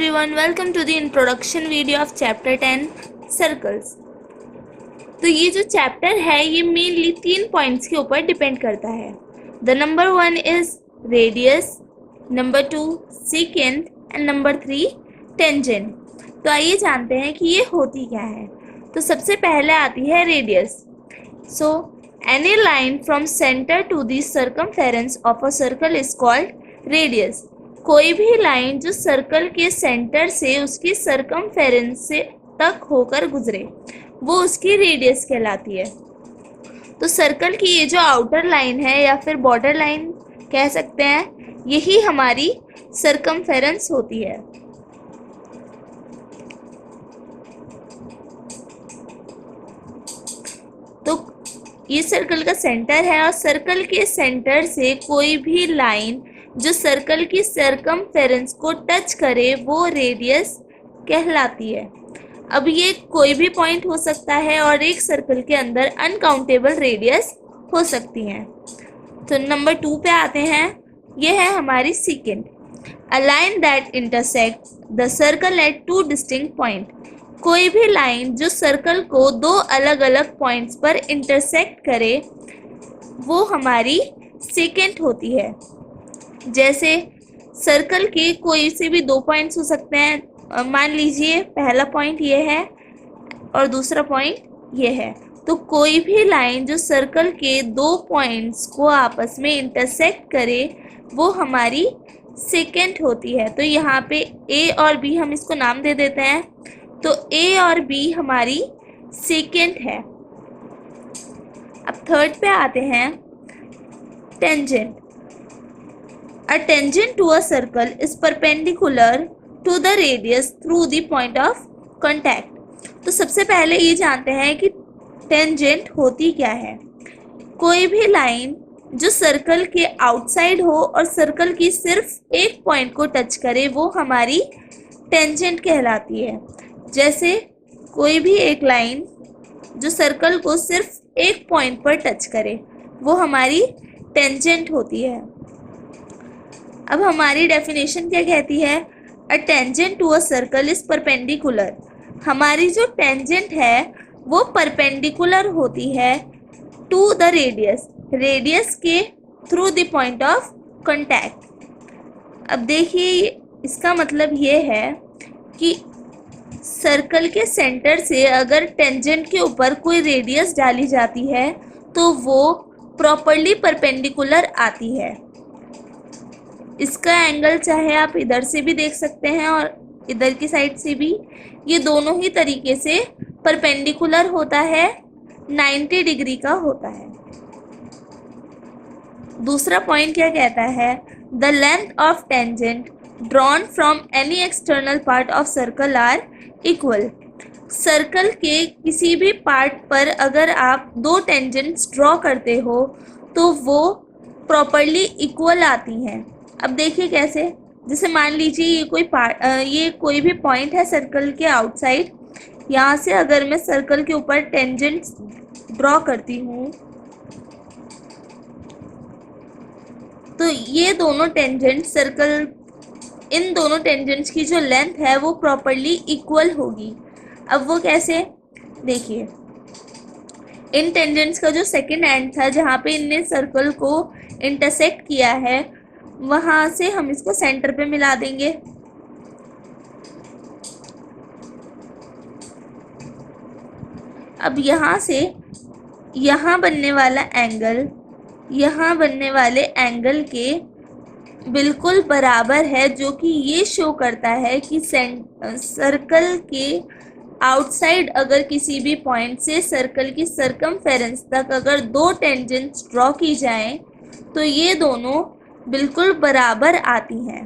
everyone, welcome to the introduction video of chapter 10 circles। तो ये जो चैप्टर है ये मेनली 3 पॉइंट्स के ऊपर डिपेंड करता है। The number 1 is radius, number 2 second and number 3 tangent. तो आइए जानते हैं कि ये होती क्या है। तो सबसे पहले आती है radius. So any line from centre to the circumference of a circle is called radius. कोई भी लाइन जो सर्कल के सेंटर से उसकी सर्कमफेरेंस से तक होकर गुजरे वो उसकी रेडियस कहलाती है। तो सर्कल की ये जो आउटर लाइन है या फिर बॉर्डर लाइन कह सकते हैं, यही हमारी सर्कमफेरेंस होती है। तो ये सर्कल का सेंटर है और सर्कल के सेंटर से कोई भी लाइन जो सर्कल की सर्कमफेरेंस को टच करे वो रेडियस कहलाती है। अब ये कोई भी पॉइंट हो सकता है और एक सर्कल के अंदर अनकाउंटेबल रेडियस हो सकती हैं। तो नंबर 2 पे आते हैं, ये है हमारी second. A line that intersect the circle eight 2 distinct point. कोई भी लाइन जो सर्कल को 2 अलग अलग पॉइंट्स पर इंटरसेक्ट करे वो हमारी सेकेंड होती है। जैसे सर्कल के कोई से भी 2 पॉइंट्स हो सकते हैं। मान लीजिए पहला पॉइंट ये है और दूसरा पॉइंट ये है। तो कोई भी लाइन जो सर्कल के 2 पॉइंट्स को आपस में इंटरसेक्ट करे वो हमारी सेकेंड होती है। तो यहाँ पे ए और बी हम इसको नाम दे देते हैं। तो ए और बी हमारी सेकेंड है। अब थर्ड पे आते हैं, tangent. A tangent to a circle is perpendicular to the radius through the point of contact। तो सबसे पहले ये जानते हैं कि टेंजेंट होती क्या है। कोई भी लाइन जो सर्कल के आउटसाइड हो और सर्कल की सिर्फ एक पॉइंट को टच करे वो हमारी टेंजेंट कहलाती है। जैसे कोई भी एक लाइन जो सर्कल को सिर्फ एक पॉइंट पर टच करे वो हमारी टेंजेंट होती है। अब हमारी डेफिनेशन क्या कहती है? A tangent to a circle is perpendicular. हमारी जो टेंजेंट है वो परपेंडिकुलर होती है टू द रेडियस, रेडियस के through the point of contact. अब देखिए इसका मतलब ये है कि सर्कल के सेंटर से अगर टेंजेंट के ऊपर कोई रेडियस डाली जाती है तो वो प्रॉपर्ली परपेंडिकुलर आती है। इसका एंगल चाहे आप इधर से भी देख सकते हैं और इधर की साइड से भी, ये दोनों ही तरीके से परपेंडिकुलर होता है, 90 डिग्री का होता है। दूसरा पॉइंट क्या कहता है? The length of tangent drawn from any external part of circle are equal. Circle के किसी भी पार्ट पर अगर आप 2 टेंजेंट्स ड्रॉ करते हो तो वो प्रॉपर्ली इक्वल आती हैं। अब देखिए कैसे, जैसे मान लीजिए ये कोई भी पॉइंट है सर्कल के आउटसाइड। यहाँ से अगर मैं सर्कल के ऊपर टेंजेंट्स ड्रॉ करती हूँ तो ये दोनों टेंजेंट सर्कल, इन दोनों टेंजेंट्स की जो लेंथ है वो प्रॉपर्ली इक्वल होगी। अब वो कैसे? देखिए इन टेंजेंट्स का जो सेकेंड एंड था जहाँ पे इनने सर्कल को इंटरसेक्ट किया है वहाँ से हम इसको सेंटर पे मिला देंगे। अब यहाँ से यहाँ बनने वाला एंगल यहाँ बनने वाले एंगल के बिल्कुल बराबर है, जो कि ये शो करता है कि सर्कल के आउटसाइड अगर किसी भी पॉइंट से सर्कल की सर्कमफेरेंस तक अगर 2 टेंजेंट्स ड्रॉ की जाएं तो ये दोनों बिल्कुल बराबर आती हैं।